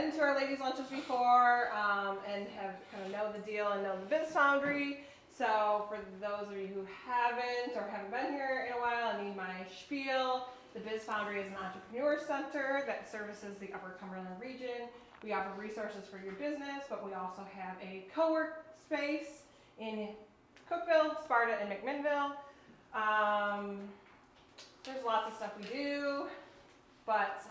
been to our ladies' lunches before and have kind of know the deal and know the Biz Foundry. So for those of you who haven't or haven't been here in a while, I need my spiel. The Biz Foundry is an entrepreneur center that services the Upper Cumberland region. We offer resources for your business, but we also have a co-work space in Cookeville, Sparta, and McMinnville. There's lots of stuff we do, but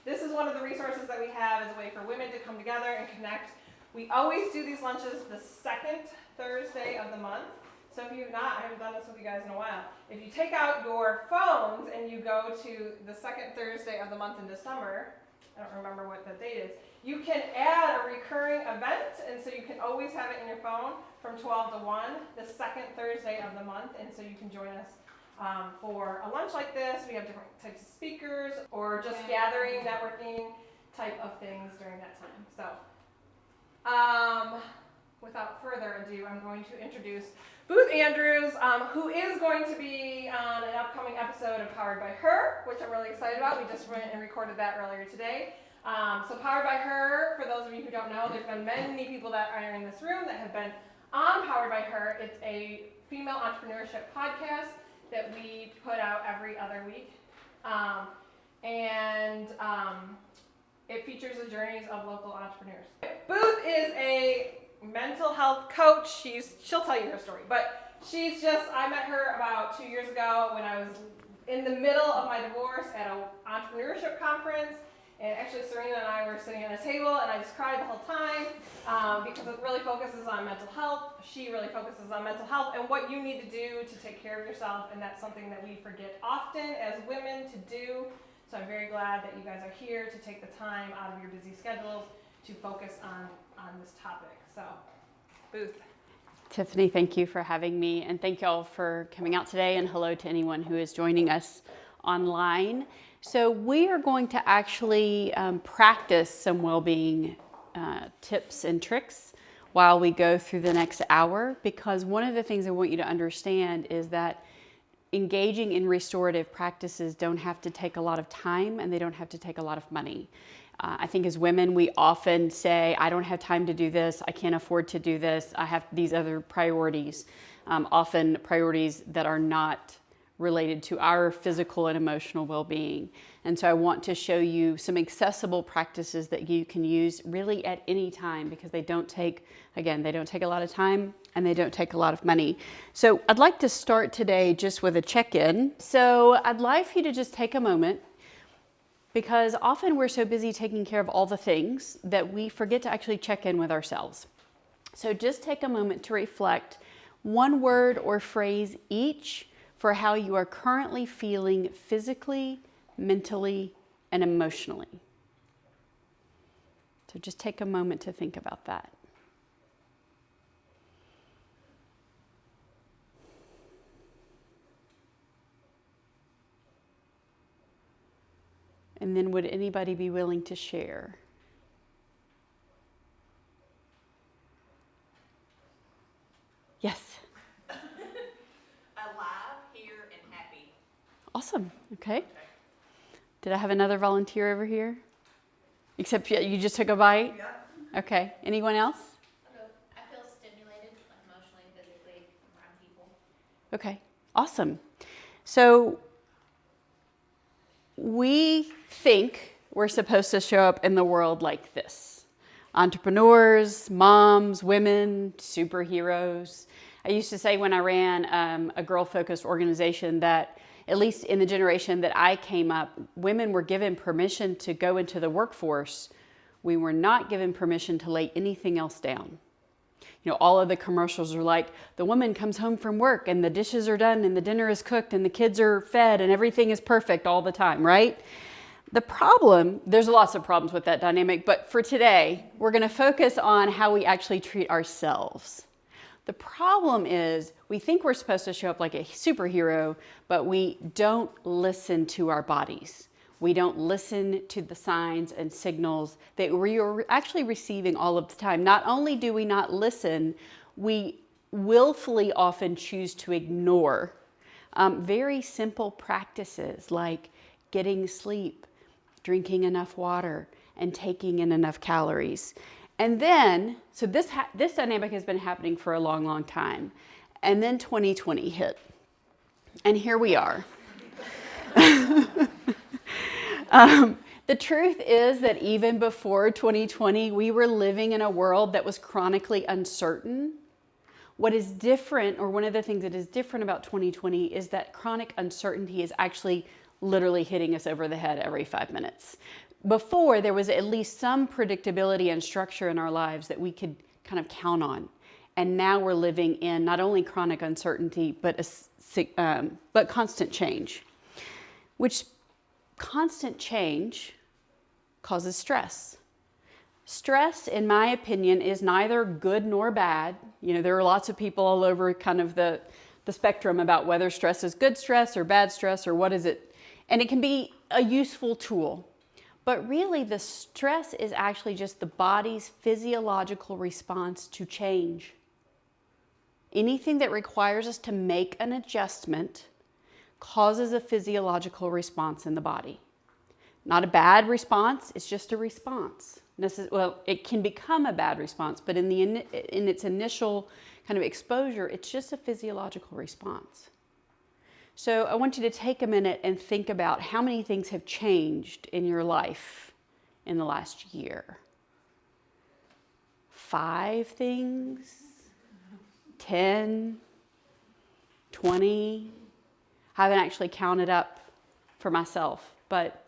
this is one of the resources that we have as a way for women to come together and connect. We always do these lunches the second Thursday of the month. So if you've not, I haven't done this with you guys in a while. If you take out your phones and you go to the second Thursday of the month in December, I don't remember what that date is, you can add a recurring event, and so you can always have it in your phone from 12 to 1, the second Thursday of the month, and so you can join us for a lunch like this. We have different types of speakers or just gathering, networking type of things during that time. So without further ado, I'm going to introduce Booth Andrews, who is going to be on an upcoming episode of Powered by Her, which I'm really excited about. We just went and recorded that earlier today. So Powered by Her, for those of you who don't know, there's been many people that are in this room that have been on Powered by Her. It's a female entrepreneurship podcast that we put out every other week. It features the journeys of local entrepreneurs. Booth is a mental health coach. She'll tell you her story, but I met her about 2 years ago when I was in the middle of my divorce at an entrepreneurship conference. And actually, Serena and I were sitting at a table, and I just cried the whole time because it really focuses on mental health. She really focuses on mental health and what you need to do to take care of yourself, and that's something that we forget often as women to do. So I'm very glad that you guys are here to take the time out of your busy schedules to focus on this topic. So, Booth. Tiffany, thank you for having me, and thank you all for coming out today, and hello to anyone who is joining us online. So we are going to actually practice some well-being tips and tricks while we go through the next hour, because one of the things I want you to understand is that engaging in restorative practices don't have to take a lot of time, and they don't have to take a lot of money. I think as women, we often say, I don't have time to do this, I can't afford to do this, I have these other priorities, often priorities that are not related to our physical and emotional well-being. And so I want to show you some accessible practices that you can use really at any time, because they don't take a lot of time and they don't take a lot of money. So I'd like to start today just with a check-in. So I'd like for you to just take a moment, because often we're so busy taking care of all the things that we forget to actually check in with ourselves. So just take a moment to reflect one word or phrase each for how you are currently feeling physically, mentally, and emotionally. So just take a moment to think about that. And then would anybody be willing to share? Yes. Awesome. Okay. Did I have another volunteer over here? Except you just took a bite? Yeah. Okay. Anyone else? I feel stimulated, emotionally, physically, around people. Okay. Awesome. So we think we're supposed to show up in the world like this. Entrepreneurs, moms, women, superheroes. I used to say when I ran a girl-focused organization that at least in the generation that I came up, women were given permission to go into the workforce. We were not given permission to lay anything else down. You know, all of the commercials are like, the woman comes home from work and the dishes are done and the dinner is cooked and the kids are fed and everything is perfect all the time, right? The problem, there's lots of problems with that dynamic, but for today, we're going to focus on how we actually treat ourselves. The problem is we think we're supposed to show up like a superhero, but we don't listen to our bodies. We don't listen to the signs and signals that we are actually receiving all of the time. Not only do we not listen, we willfully often choose to ignore very simple practices like getting sleep, drinking enough water, and taking in enough calories. And then, so this dynamic has been happening for a long, long time. And then 2020 hit. And here we are. The truth is that even before 2020, we were living in a world that was chronically uncertain. What is different, or one of the things that is different about 2020, is that chronic uncertainty is actually literally hitting us over the head every 5 minutes. Before, there was at least some predictability and structure in our lives that we could kind of count on. And now we're living in not only chronic uncertainty, but constant change. Which constant change causes stress. Stress, in my opinion, is neither good nor bad. You know, there are lots of people all over kind of the spectrum about whether stress is good stress or bad stress or what is it. And it can be a useful tool. But really, the stress is actually just the body's physiological response to change. Anything that requires us to make an adjustment causes a physiological response in the body. Not a bad response, it's just a response. Well, it can become a bad response, but in its initial kind of exposure, it's just a physiological response. So I want you to take a minute and think about how many things have changed in your life in the last year. 5 things? 10? 20? I haven't actually counted up for myself, but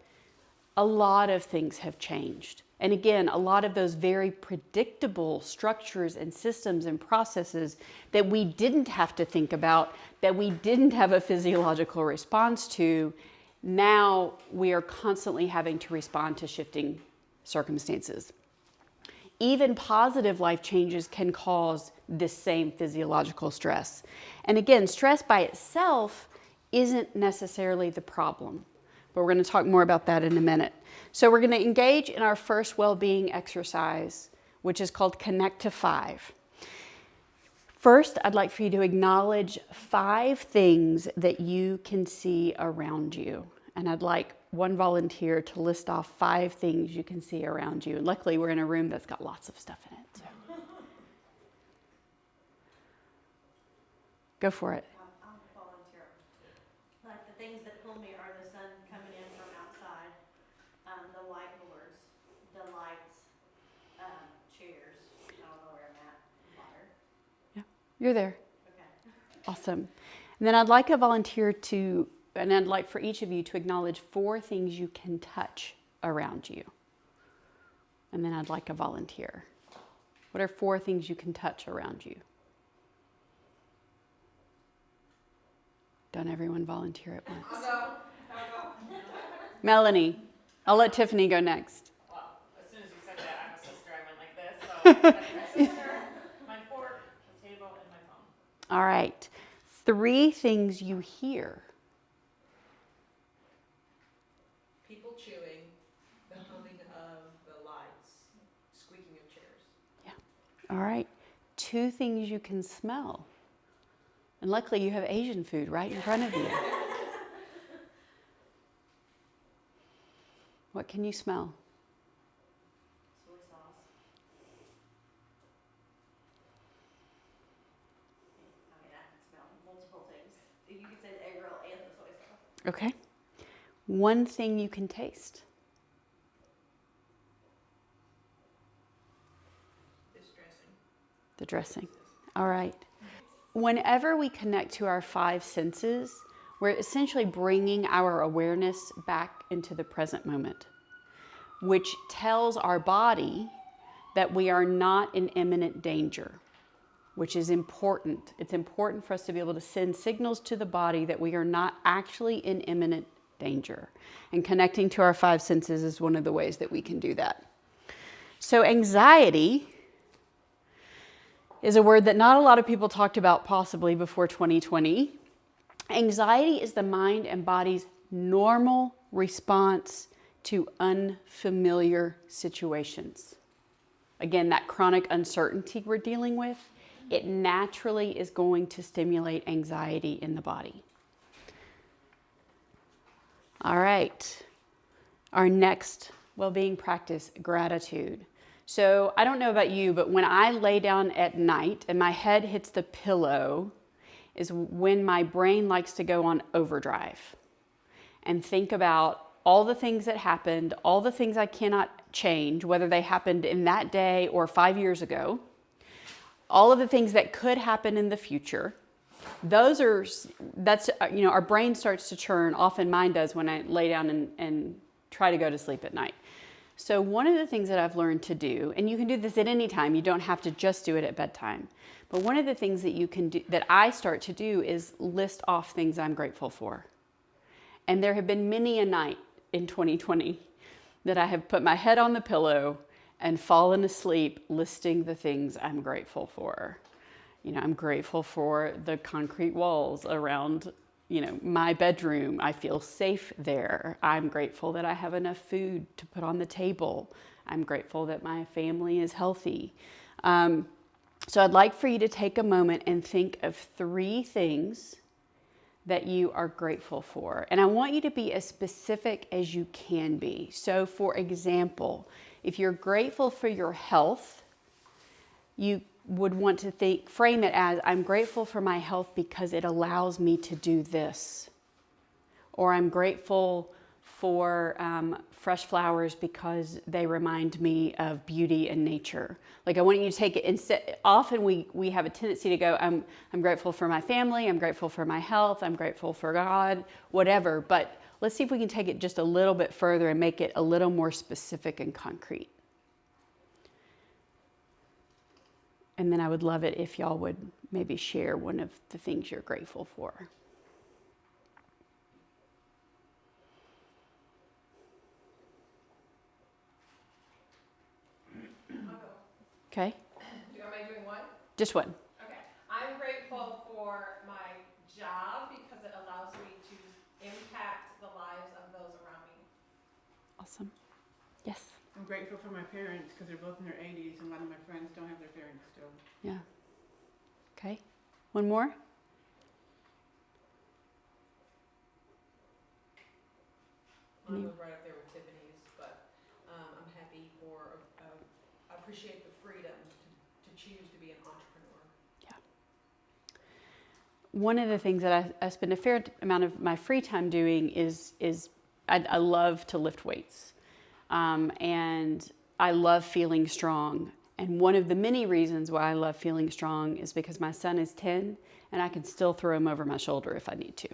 a lot of things have changed. And again, a lot of those very predictable structures and systems and processes that we didn't have to think about, that we didn't have a physiological response to, now we are constantly having to respond to shifting circumstances. Even positive life changes can cause this same physiological stress. And again, stress by itself isn't necessarily the problem, but we're going to talk more about that in a minute. So we're going to engage in our first well-being exercise, which is called Connect to 5. First, I'd like for you to acknowledge 5 things that you can see around you. And I'd like one volunteer to list off 5 things you can see around you. And luckily, we're in a room that's got lots of stuff in it. So. Go for it. I'll volunteer. Like the things that pull me are the sun coming in from outside, the whiteboards, the lights, chairs. I don't know where I'm at. Water. Yeah, you're there. Okay. Awesome. And then I'd like a volunteer to, and I'd like for each of you to acknowledge 4 things you can touch around you. And then I'd like a volunteer. What are 4 things you can touch around you? Don't everyone volunteer at once. I'll go. Melanie, I'll let Tiffany go next. Well, as soon as you said that, I'm a sister. I went like this. So that's my sister, my fork, the table, and my phone. All right. 3 things you hear. People chewing, the humming of the lights, squeaking of chairs. All right. 2 things you can smell. And luckily you have Asian food right in front of you. What can you smell? Soy sauce. I can smell multiple things. You could say the egg roll and the soy sauce. Okay. 1 thing you can taste. This dressing. The dressing. All right. Whenever we connect to our 5 senses, we're essentially bringing our awareness back into the present moment, which tells our body that we are not in imminent danger, which is important. It's important for us to be able to send signals to the body that we are not actually in imminent danger. And connecting to our 5 senses is one of the ways that we can do that. So anxiety is a word that not a lot of people talked about possibly before 2020. Anxiety is the mind and body's normal response to unfamiliar situations. Again, that chronic uncertainty we're dealing with, it naturally is going to stimulate anxiety in the body. All right, our next well-being practice, gratitude. So I don't know about you, but when I lay down at night and my head hits the pillow is when my brain likes to go on overdrive and think about all the things that happened, all the things I cannot change, whether they happened in that day or 5 years ago, all of the things that could happen in the future. Our brain starts to churn, often mine does when I lay down and try to go to sleep at night. So one of the things that I've learned to do, and you can do this at any time, you don't have to just do it at bedtime, but one of the things that you can do, that I start to do, is list off things I'm grateful for. And there have been many a night in 2020 that I have put my head on the pillow and fallen asleep listing the things I'm grateful for. I'm grateful for the concrete walls around my bedroom. I feel safe there. I'm grateful that I have enough food to put on the table. I'm grateful that my family is healthy. So I'd like for you to take a moment and think of 3 things that you are grateful for. And I want you to be as specific as you can be. So for example, if you're grateful for your health, you would want to frame it as, I'm grateful for my health because it allows me to do this. Or I'm grateful for fresh flowers because they remind me of beauty and nature. Like, I want you to take it instead. Often we have a tendency to go, I'm grateful for my family, I'm grateful for my health, I'm grateful for God, whatever. But let's see if we can take it just a little bit further and make it a little more specific and concrete. And then I would love it if y'all would maybe share one of the things you're grateful for. I'll go. Okay, Am I doing one? just one. Okay. I'm grateful for my job because it allows me to impact the lives of those around me. Awesome. Yes. I'm grateful for my parents because they're both in their 80s and a lot of my friends don't have their parents still. Yeah. Okay. One more? Mine was right up there with Tiffany's, but I'm happy for, I appreciate the freedom to choose to be an entrepreneur. Yeah. One of the things that I spend a fair amount of my free time doing is I love to lift weights. And I love feeling strong. And one of the many reasons why I love feeling strong is because my son is 10 and I can still throw him over my shoulder if I need to.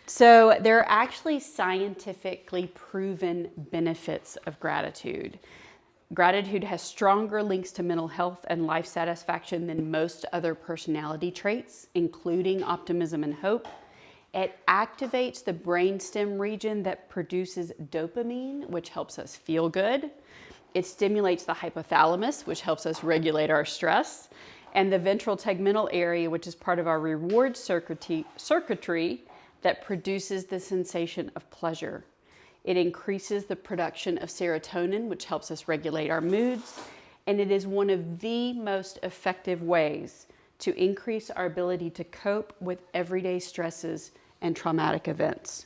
So there are actually scientifically proven benefits of gratitude. Gratitude has stronger links to mental health and life satisfaction than most other personality traits, including optimism and hope. It activates the brainstem region that produces dopamine, which helps us feel good. It stimulates the hypothalamus, which helps us regulate our stress, and the ventral tegmental area, which is part of our reward circuitry that produces the sensation of pleasure. It increases the production of serotonin, which helps us regulate our moods, and it is one of the most effective ways to increase our ability to cope with everyday stresses and traumatic events.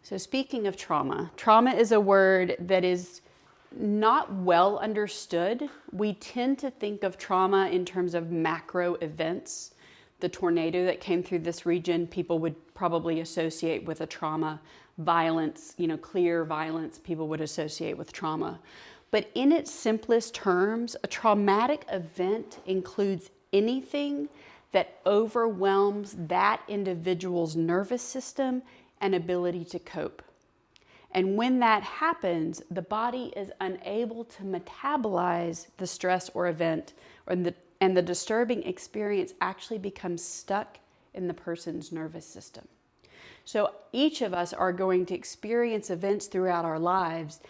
So speaking of trauma, trauma is a word that is not well understood. We tend to think of trauma in terms of macro events. The tornado that came through this region, people would probably associate with a trauma. Violence, clear violence, people would associate with trauma. But in its simplest terms, a traumatic event includes anything that overwhelms that individual's nervous system and ability to cope. And when that happens, the body is unable to metabolize the stress or event, and the disturbing experience actually becomes stuck in the person's nervous system. So each of us are going to experience events throughout our lives,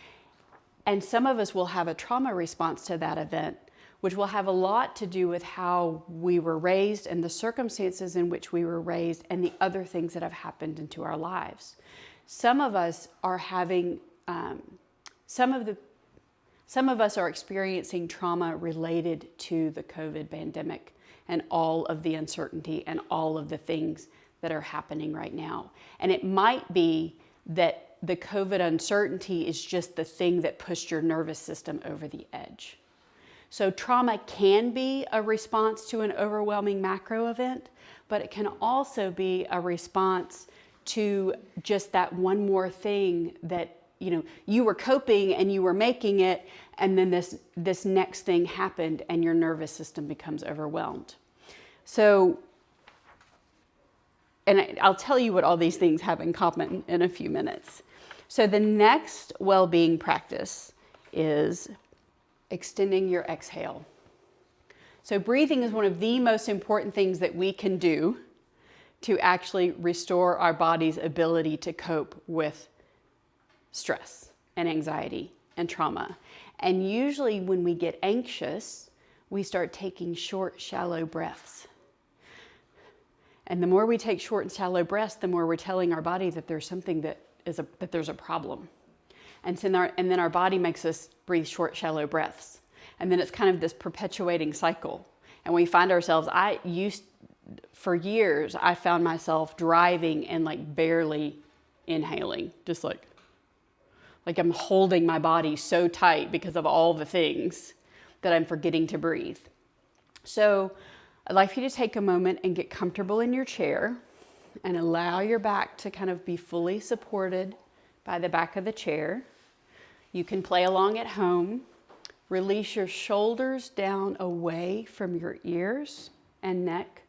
and some of us will have a trauma response to that event, which will have a lot to do with how we were raised and the circumstances in which we were raised and the other things that have happened into our lives. Some of us are having, some of us are experiencing trauma related to the COVID pandemic and all of the uncertainty and all of the things that are happening right now. And it might be that the COVID uncertainty is just the thing that pushed your nervous system over the edge. So trauma can be a response to an overwhelming macro event, but it can also be a response to just that one more thing that, you know, you were coping and you were making it, and then this next thing happened and your nervous system becomes overwhelmed. So, and I'll tell you what all these things have in common in a few minutes. So the next well-being practice is extending your exhale. So breathing is one of the most important things that we can do to actually restore our body's ability to cope with stress and anxiety and trauma. And usually when we get anxious, we start taking short, shallow breaths. And the more we take short and shallow breaths, the more we're telling our body that there's something that there's a problem. And then our body makes us breathe short, shallow breaths. And then it's kind of this perpetuating cycle. And we find ourselves, for years, I found myself driving and like barely inhaling, just like I'm holding my body so tight because of all the things that I'm forgetting to breathe. So I'd like for you to take a moment and get comfortable in your chair and allow your back to kind of be fully supported by the back of the chair. You can play along at home. Release your shoulders down away from your ears and neck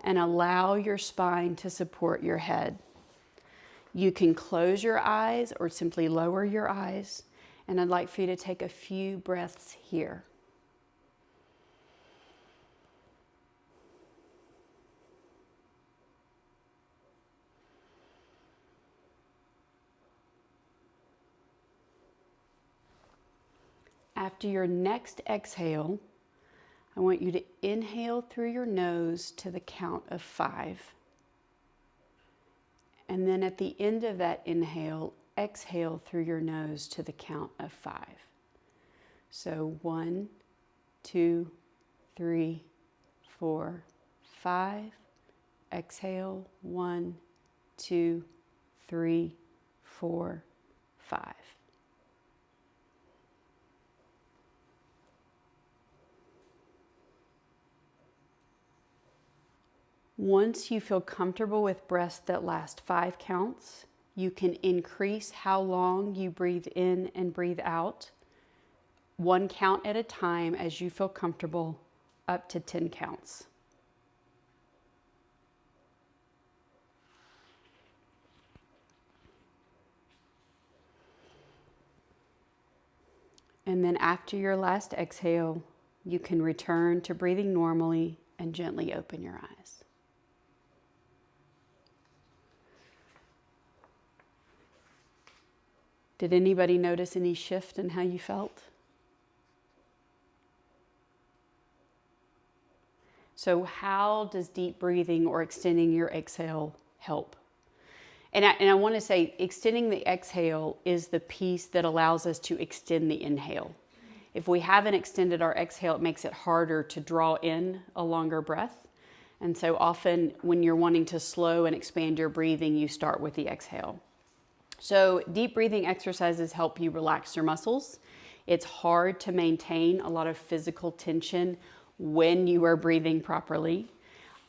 and allow your spine to support your head. You can close your eyes or simply lower your eyes, and I'd like for you to take a few breaths here. After your next exhale, I want you to inhale through your nose to the count of 5. And then at the end of that inhale, exhale through your nose to the count of 5. So 1, 2, 3, 4, 5. Exhale, 1, 2, 3, 4, 5. Once you feel comfortable with breaths that last 5 counts, you can increase how long you breathe in and breathe out, 1 count at a time as you feel comfortable, up to 10 counts. And then after your last exhale, you can return to breathing normally and gently open your eyes. Did anybody notice any shift in how you felt? So how does deep breathing or extending your exhale help? And I want to say extending the exhale is the piece that allows us to extend the inhale. If we haven't extended our exhale, it makes it harder to draw in a longer breath. And so often when you're wanting to slow and expand your breathing, you start with the exhale. So deep breathing exercises help you relax your muscles. It's hard to maintain a lot of physical tension when you are breathing properly.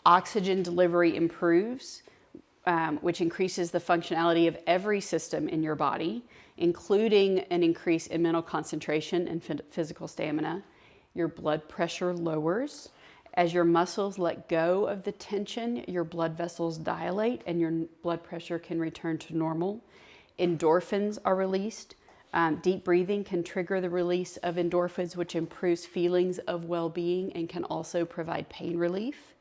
Oxygen delivery improves, which increases the functionality of every system in your body, including an increase in mental concentration and physical stamina. Your blood pressure lowers. As your muscles let go of the tension, your blood vessels dilate and your blood pressure can return to normal. Endorphins are released. Deep breathing can trigger the release of endorphins, which improves feelings of well-being and can also provide pain relief.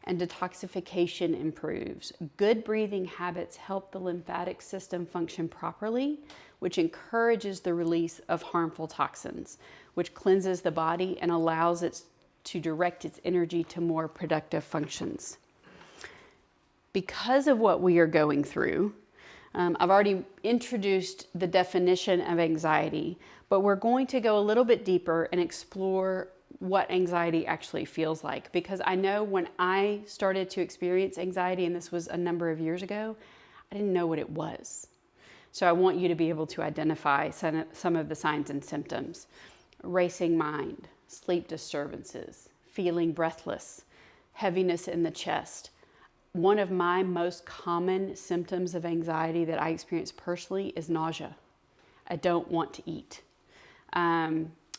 And detoxification improves. Good breathing habits help the lymphatic system function properly, which encourages the release of harmful toxins, which cleanses the body and allows it to direct its energy to more productive functions. Because of what we are going through, I've already introduced the definition of anxiety, but we're going to go a little bit deeper and explore what anxiety actually feels like. Because I know when I started to experience anxiety, and this was a number of years ago, I didn't know what it was. So I want you to be able to identify some of the signs and symptoms. Racing mind, sleep disturbances, feeling breathless, heaviness in the chest. One of my most common symptoms of anxiety that I experience personally is nausea. I don't want to eat.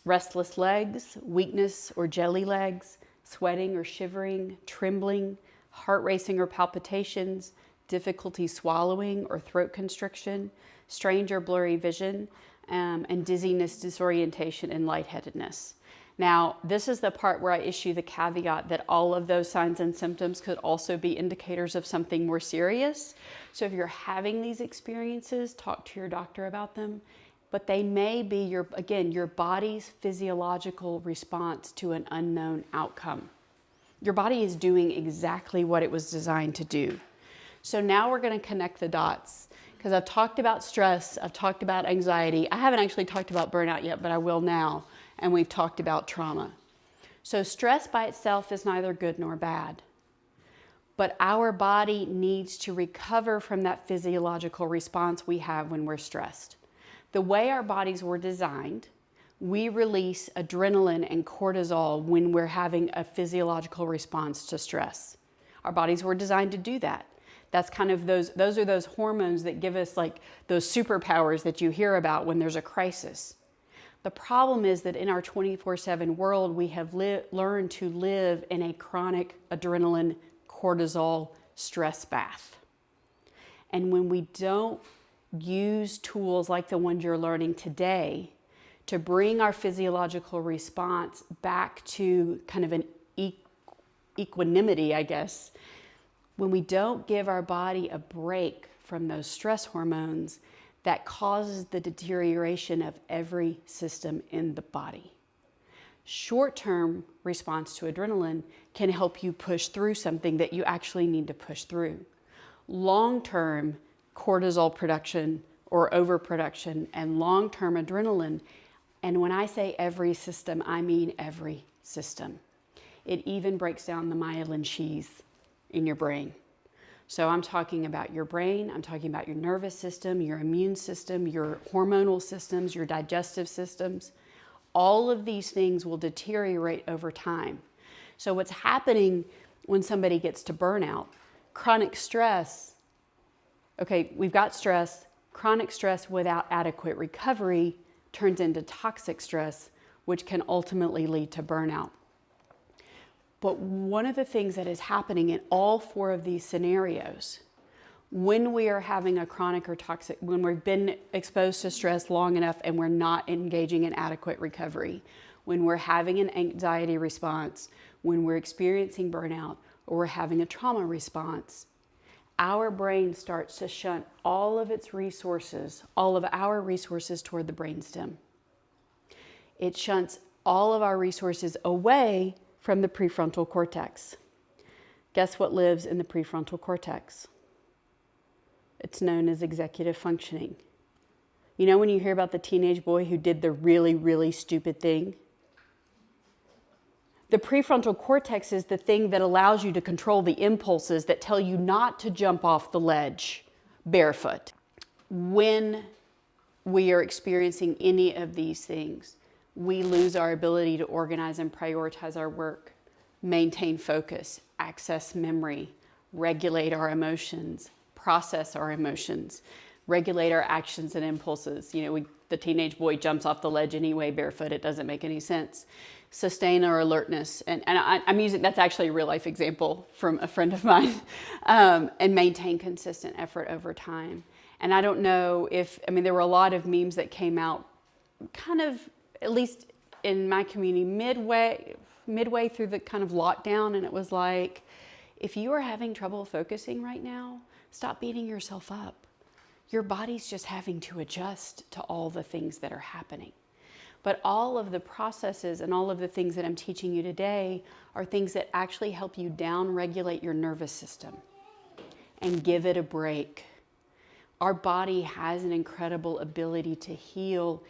Restless legs, weakness or jelly legs, sweating or shivering, trembling, heart racing or palpitations, difficulty swallowing or throat constriction, strange or blurry vision, and dizziness, disorientation, and lightheadedness. Now, this is the part where I issue the caveat that all of those signs and symptoms could also be indicators of something more serious. So if you're having these experiences, talk to your doctor about them. But they may be your body's physiological response to an unknown outcome. Your body is doing exactly what it was designed to do. So now we're going to connect the dots, because I've talked about stress, I've talked about anxiety. I haven't actually talked about burnout yet, but I will now. And we've talked about trauma. So stress by itself is neither good nor bad. But our body needs to recover from that physiological response we have when we're stressed. The way our bodies were designed, we release adrenaline and cortisol when we're having a physiological response to stress. Our bodies were designed to do that. That's kind of those are those hormones that give us like those superpowers that you hear about when there's a crisis. The problem is that in our 24/7 world, we have learned to live in a chronic adrenaline cortisol stress bath. And when we don't use tools like the ones you're learning today to bring our physiological response back to kind of an equanimity, I guess, when we don't give our body a break from those stress hormones, that causes the deterioration of every system in the body. Short-term response to adrenaline can help you push through something that you actually need to push through. Long-term cortisol production or overproduction and long-term adrenaline, and when I say every system, I mean every system. It even breaks down the myelin sheaths in your brain. So I'm talking about your brain, I'm talking about your nervous system, your immune system, your hormonal systems, your digestive systems. All of these things will deteriorate over time. So what's happening when somebody gets to burnout? Chronic stress, okay, we've got stress. Chronic stress without adequate recovery turns into toxic stress, which can ultimately lead to burnout. But one of the things that is happening in all four of these scenarios, when we are having a chronic or toxic, when we've been exposed to stress long enough and we're not engaging in adequate recovery, when we're having an anxiety response, when we're experiencing burnout, or we're having a trauma response, our brain starts to shunt all of its resources, all of our resources toward the brainstem. It shunts all of our resources away from the prefrontal cortex. Guess what lives in the prefrontal cortex? It's known as executive functioning. You know when you hear about the teenage boy who did the really, really stupid thing? The prefrontal cortex is the thing that allows you to control the impulses that tell you not to jump off the ledge barefoot. When we are experiencing any of these things, we lose our ability to organize and prioritize our work, maintain focus, access memory, regulate our emotions, process our emotions, regulate our actions and impulses. You know, the teenage boy jumps off the ledge anyway barefoot. It doesn't make any sense. Sustain our alertness. And I'm using, that's actually a real life example from a friend of mine. And maintain consistent effort over time. And I don't know if, there were a lot of memes that came out kind of, at least in my community, midway through the kind of lockdown. And it was like, if you are having trouble focusing right now, stop beating yourself up. Your body's just having to adjust to all the things that are happening. But all of the processes and all of the things that I'm teaching you today are things that actually help you down-regulate your nervous system and give it a break. Our body has an incredible ability to heal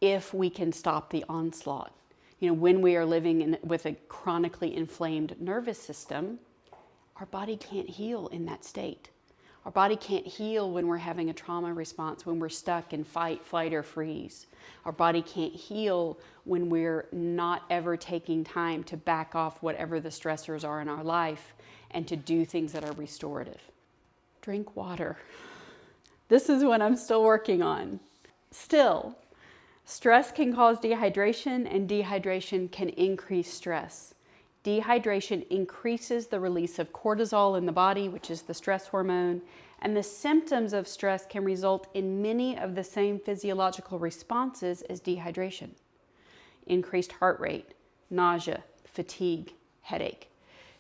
if we can stop the onslaught. You know, when we are living with a chronically inflamed nervous system, our body can't heal in that state. Our body can't heal when we're having a trauma response, when we're stuck in fight, flight, or freeze. Our body can't heal when we're not ever taking time to back off whatever the stressors are in our life and to do things that are restorative. Drink water. This is what I'm still working on. Still, stress can cause dehydration, and dehydration can increase stress. Dehydration increases the release of cortisol in the body, which is the stress hormone, and the symptoms of stress can result in many of the same physiological responses as dehydration. Increased heart rate, nausea, fatigue, headache.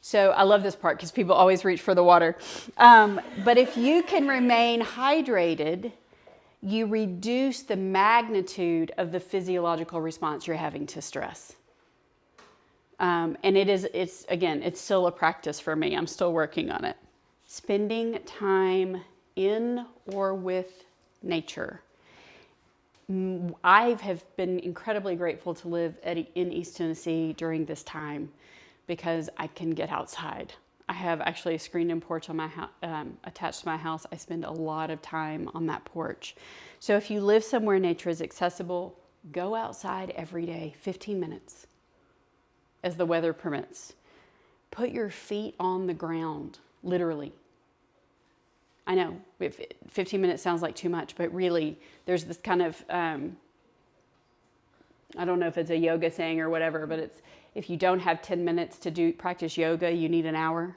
So I love this part because people always reach for the water. But if you can remain hydrated, you reduce the magnitude of the physiological response you're having to stress. And it's still a practice for me. I'm still working on it. Spending time in or with nature. I have been incredibly grateful to live in East Tennessee during this time because I can get outside. I have actually a screened-in porch on my attached to my house. I spend a lot of time on that porch. So if you live somewhere nature is accessible, go outside every day, 15 minutes. As the weather permits. Put your feet on the ground, literally. I know, 15 minutes sounds like too much, but really, there's this kind of, I don't know if it's a yoga saying or whatever, but it's, if you don't have 10 minutes to practice yoga, you need an hour.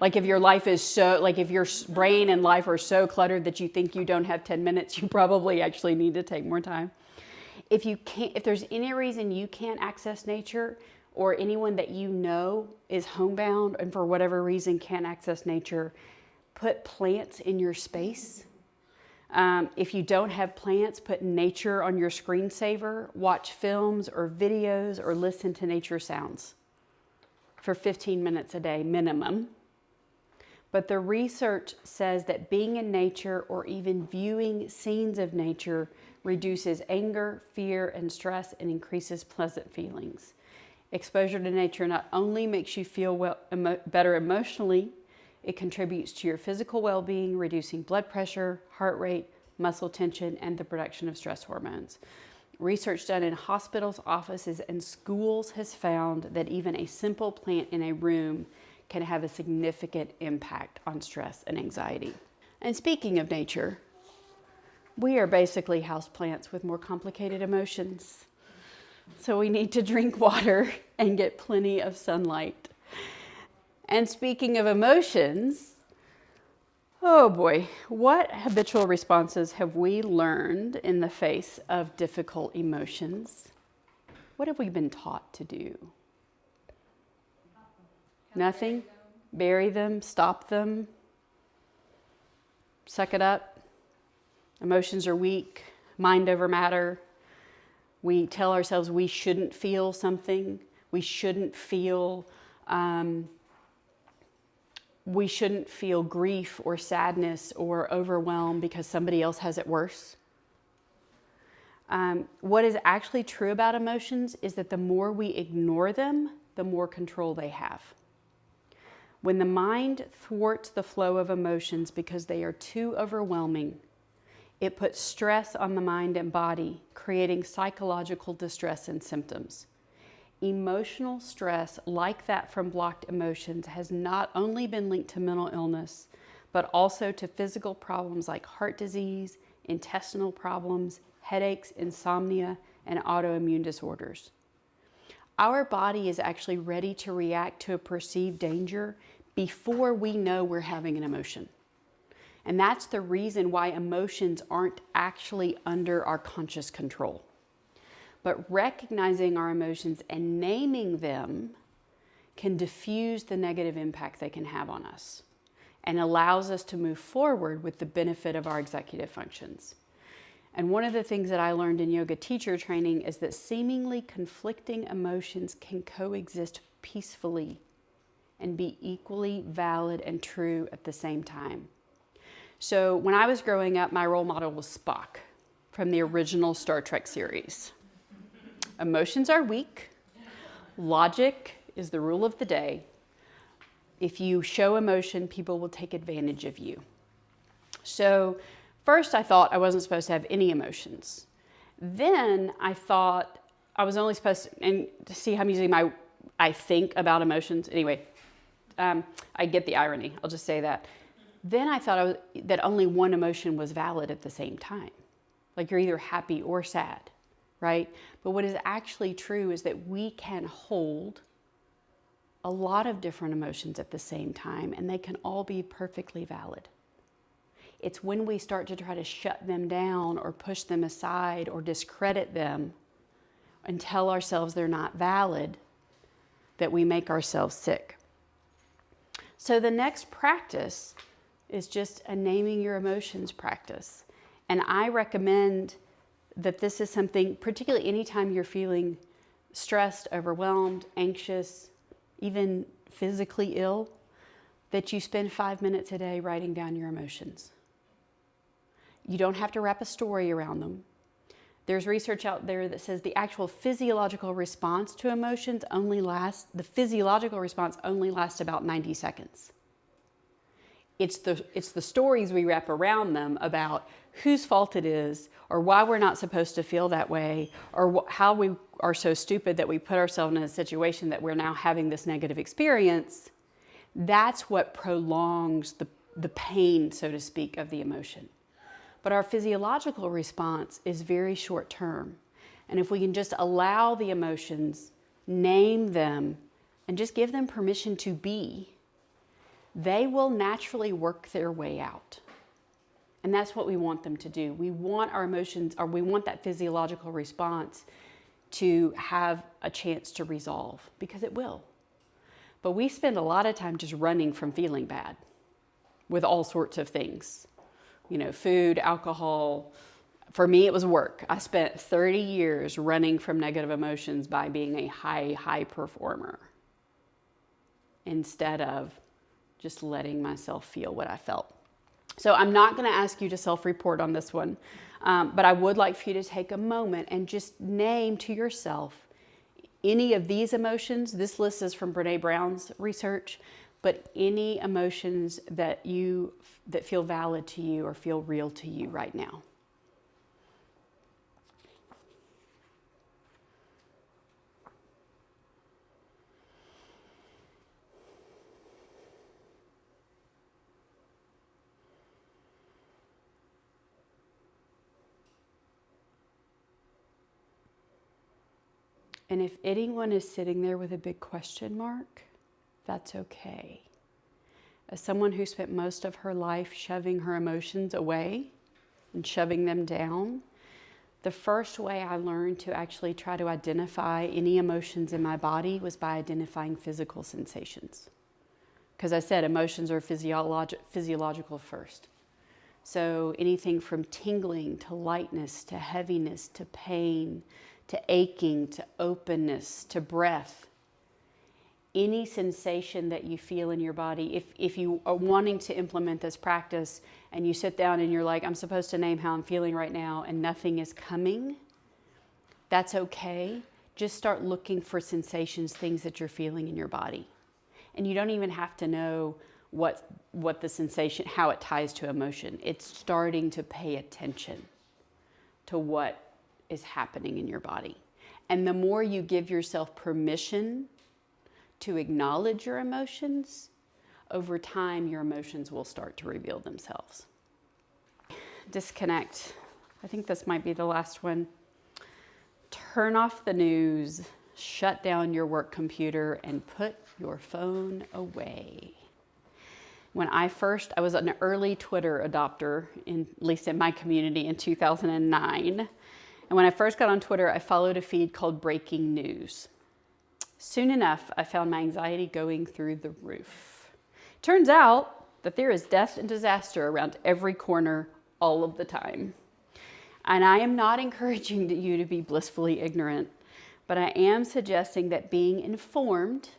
Like if your life is so, like if your brain and life are so cluttered that you think you don't have 10 minutes, you probably actually need to take more time. If there's any reason you can't access nature, or anyone that you know is homebound and for whatever reason can't access nature, put plants in your space. If you don't have plants, put nature on your screensaver, watch films or videos or listen to nature sounds for 15 minutes a day minimum. But the research says that being in nature or even viewing scenes of nature reduces anger, fear, and stress and increases pleasant feelings. Exposure to nature not only makes you feel better emotionally, it contributes to your physical well-being, reducing blood pressure, heart rate, muscle tension, and the production of stress hormones. Research done in hospitals, offices, and schools has found that even a simple plant in a room can have a significant impact on stress and anxiety. And speaking of nature, we are basically houseplants with more complicated emotions. So we need to drink water and get plenty of sunlight. And speaking of emotions, oh boy, what habitual responses have we learned in the face of difficult emotions? What have we been taught to do? Nothing? Bury them, stop them, suck it up. Emotions are weak, mind over matter. We tell ourselves we shouldn't feel something. We shouldn't feel grief or sadness or overwhelm because somebody else has it worse. What is actually true about emotions is that the more we ignore them, the more control they have. When the mind thwarts the flow of emotions because they are too overwhelming, it puts stress on the mind and body, creating psychological distress and symptoms. Emotional stress, like that from blocked emotions, has not only been linked to mental illness, but also to physical problems like heart disease, intestinal problems, headaches, insomnia, and autoimmune disorders. Our body is actually ready to react to a perceived danger before we know we're having an emotion. And that's the reason why emotions aren't actually under our conscious control. But recognizing our emotions and naming them can diffuse the negative impact they can have on us and allows us to move forward with the benefit of our executive functions. And one of the things that I learned in yoga teacher training is that seemingly conflicting emotions can coexist peacefully and be equally valid and true at the same time. So when I was growing up, my role model was Spock from the original Star Trek series. Emotions are weak. Logic is the rule of the day. If you show emotion, people will take advantage of you. So first I thought I wasn't supposed to have any emotions. Then I thought I was only supposed to, and to see how I'm using I think about emotions. Anyway, I get the irony. I'll just say that. Then I thought that only one emotion was valid at the same time. Like you're either happy or sad, right? But what is actually true is that we can hold a lot of different emotions at the same time, and they can all be perfectly valid. It's when we start to try to shut them down or push them aside or discredit them and tell ourselves they're not valid that we make ourselves sick. So the next practice is just a naming your emotions practice. And I recommend that this is something, particularly anytime you're feeling stressed, overwhelmed, anxious, even physically ill, that you spend 5 minutes a day writing down your emotions. You don't have to wrap a story around them. There's research out there that says the actual physiological response to emotions only lasts about 90 seconds. It's the stories we wrap around them about whose fault it is, or why we're not supposed to feel that way, or how we are so stupid that we put ourselves in a situation that we're now having this negative experience. That's what prolongs the pain, so to speak, of the emotion. But our physiological response is very short term. And if we can just allow the emotions, name them, and just give them permission to be, they will naturally work their way out. And that's what we want them to do. We want our emotions, or we want that physiological response to have a chance to resolve, because it will. But we spend a lot of time just running from feeling bad with all sorts of things. You know, food, alcohol. For me, it was work. I spent 30 years running from negative emotions by being a high performer instead of just letting myself feel what I felt. So I'm not going to ask you to self-report on this one, but I would like for you to take a moment and just name to yourself any of these emotions. This list is from Brene Brown's research, but any emotions that feel valid to you or feel real to you right now. And if anyone is sitting there with a big question mark, that's okay. As someone who spent most of her life shoving her emotions away and shoving them down, the first way I learned to actually try to identify any emotions in my body was by identifying physical sensations. Because I said emotions are physiological first. So anything from tingling to lightness to heaviness to pain to aching to openness to breath. Any sensation that you feel in your body, if you are wanting to implement this practice and you sit down and you're like, I'm supposed to name how I'm feeling right now and nothing is coming, that's okay. Just start looking for sensations, things that you're feeling in your body. And you don't even have to know what the sensation, how it ties to emotion. It's starting to pay attention to what is happening in your body. And the more you give yourself permission to acknowledge your emotions, over time your emotions will start to reveal themselves. Disconnect. I think this might be the last one. Turn off the news, shut down your work computer, and put your phone away. When I was an early Twitter adopter, at least in my community in 2009. And when I first got on Twitter, I followed a feed called Breaking News. Soon enough, I found my anxiety going through the roof. Turns out that there is death and disaster around every corner all of the time. And I am not encouraging you to be blissfully ignorant, but I am suggesting that being informed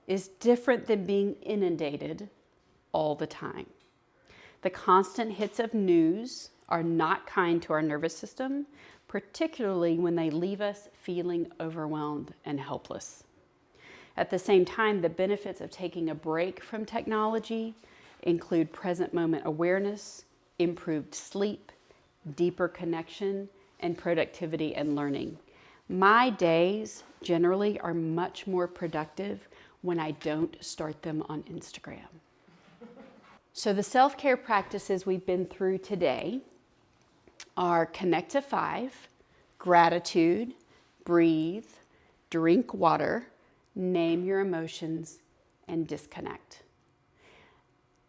is different than being inundated all the time. The constant hits of news are not kind to our nervous system, particularly when they leave us feeling overwhelmed and helpless. At the same time, the benefits of taking a break from technology include present moment awareness, improved sleep, deeper connection, and productivity and learning. My days generally are much more productive when I don't start them on Instagram. So the self-care practices we've been through today are connect to 5, gratitude, breathe, drink water, name your emotions, and disconnect.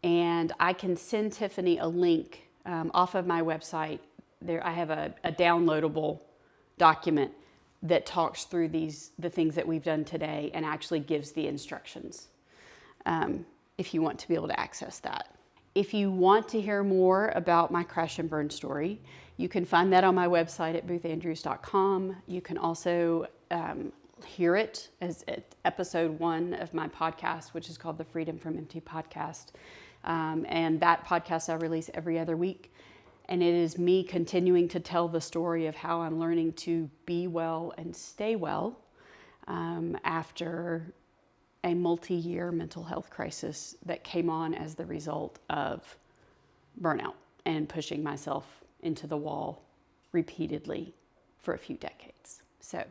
And I can send Tiffany a link off of my website. There, I have a downloadable document that talks through the things that we've done today and actually gives the instructions if you want to be able to access that. If you want to hear more about my crash and burn story, you can find that on my website at boothandrews.com. You can also hear it as episode 1 of my podcast, which is called the Freedom from Empty podcast. And that podcast I release every other week. And it is me continuing to tell the story of how I'm learning to be well and stay well after a multi-year mental health crisis that came on as the result of burnout and pushing myself into the wall repeatedly for a few decades. So